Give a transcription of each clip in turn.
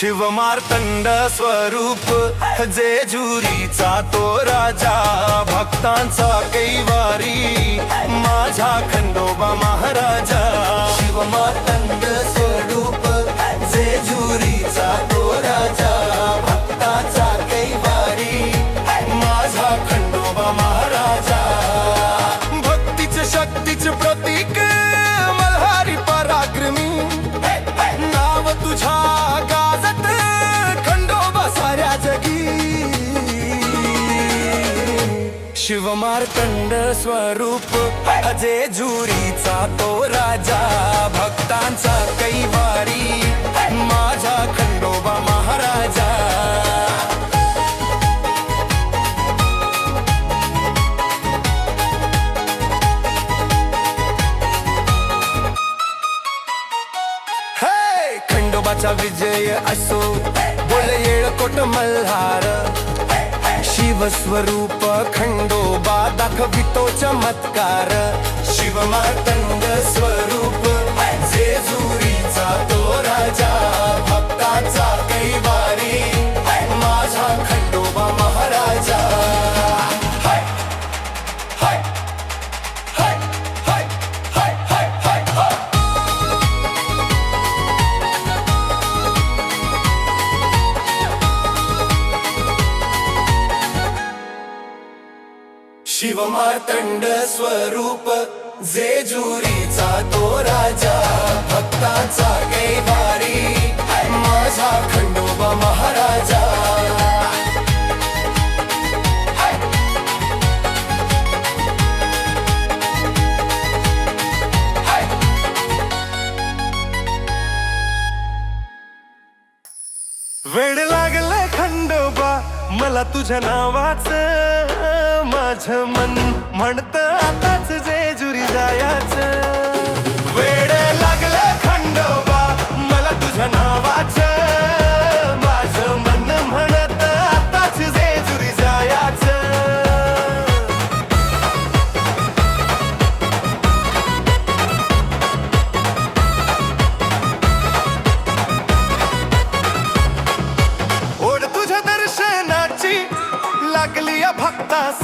शिवमार्तंड स्वरूप जेजुरीचा तो राजा, भक्तांचा कैवारी माझा खंडोबा महाराजा। शिवमार्तंड स्वरूप जेजुरीचा तो राजा, भक्तांचा कैवारी माझा खंडोबा महाराजा। भक्तीचे शक्तीचे प्रतीक मल्हारी पराक्रमी, नाव तुझ्या गाजत खंडोबा साऱ्या जगी। शिवमार्तंड स्वरूप जेजुरीचा तो राजा, भक्तांचा कैवारी माझा खंडोबा महाराजा। खंडोबाचा विजय असो, बोल येळकोट मल्हार। शिवस्वरूप खंडोबा दाखवितो चमत्कार। शिवमार्तंड स्वरूप जेजुरीचा तो राजा, भक्ताचा कैवारी माझा खंडोबा महाराजा। हाय हाय हाय हाय हाय हाय हाय हाय। शिवमार्तंड स्वरूप जेजुरीचा तो राजा, भक्ताचा कैवारी माझा खंडोबा महाराजा। वेड लागलं खंडोबा मला तुझ्या नावाचं, माझं मन म्हणतं आताच जेजुरी जायचं। वेड लागलं खंडोबा मला तुझ्या नावाचं, माझं मन म्हणतं आताच जेजुरी जायचं। ओढ तुझ्या दर्शनाची लागली या भक्तास,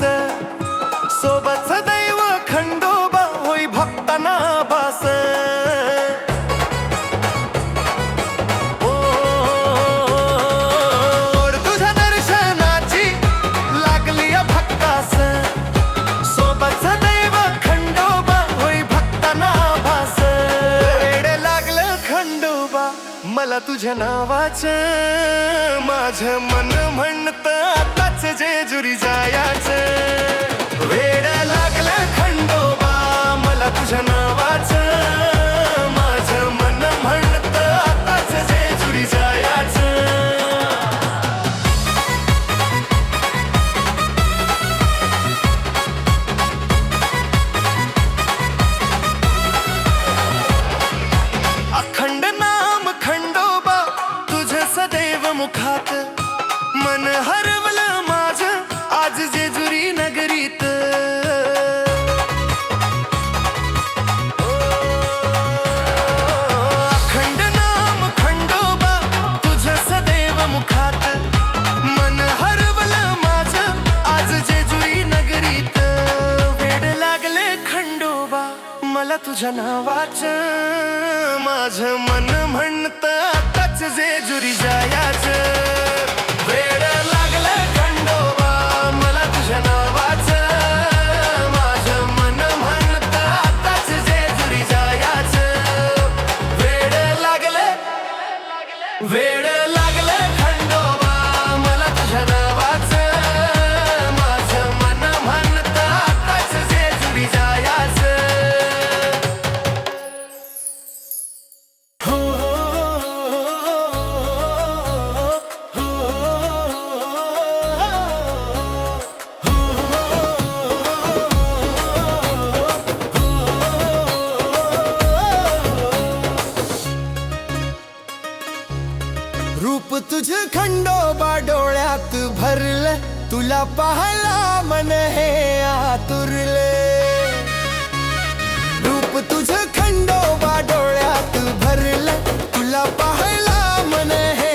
सोबत सदैव खंडोबा होई भक्तांना बास। ओढ तुझ्या दर्शनाची लागली या भक्तास, सोबत सदैव खंडोबा होई भक्तांना बास। वेड लागलं खंडोबा मला तुझ्या नावाचं, माझं मन म्हणतं आताच जेजुरी जायचं। वेड लागलं खंडोबा मला तुझ्या नावाचं, माझं मन म्हणतं आताच जेजुरी जायचं। अखंड नाम खंडोबा तुझं सदैव मुखात, मन हरवलं माझं आज जेजुरी नगरीत। अखंड नाम खंडोबा तुझं सदैव मुखात, मन हरवलं माझं आज जेजुरी नगरीत। वेड लागले खंडोबा मला तुझ्या नावाचं, माझं मन म्हणतं आताच जेजुरी जायचं। वेड लागलं खंडोबा मला तुझ्या नावाचं, माझं मन म्हणतं आताच जेजुरी जायचं। वेड लागलं खंडोबा मला तुझ्या नावाचं, माझं मन म्हणतं आताच जेजुरी जायचं। रूप तुझं खंडोबा डोळ्यात भरलं, तुला पाहला मन हे आतुरले। रूप तुझं खंडोबा डोळ्यात भरलं, तुला पाहला मन हे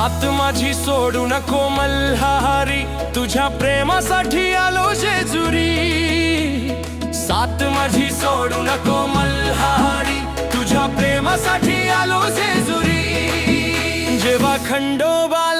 साथ माझी सोडू नको मल्हारी, तुझ्या प्रेमासाठी आलो जेजुरी. साथ माझी सोडू नको मल्हारी, तुझ्या प्रेमासाठी आलो जेजुरी. जेव्हा खंडोबाला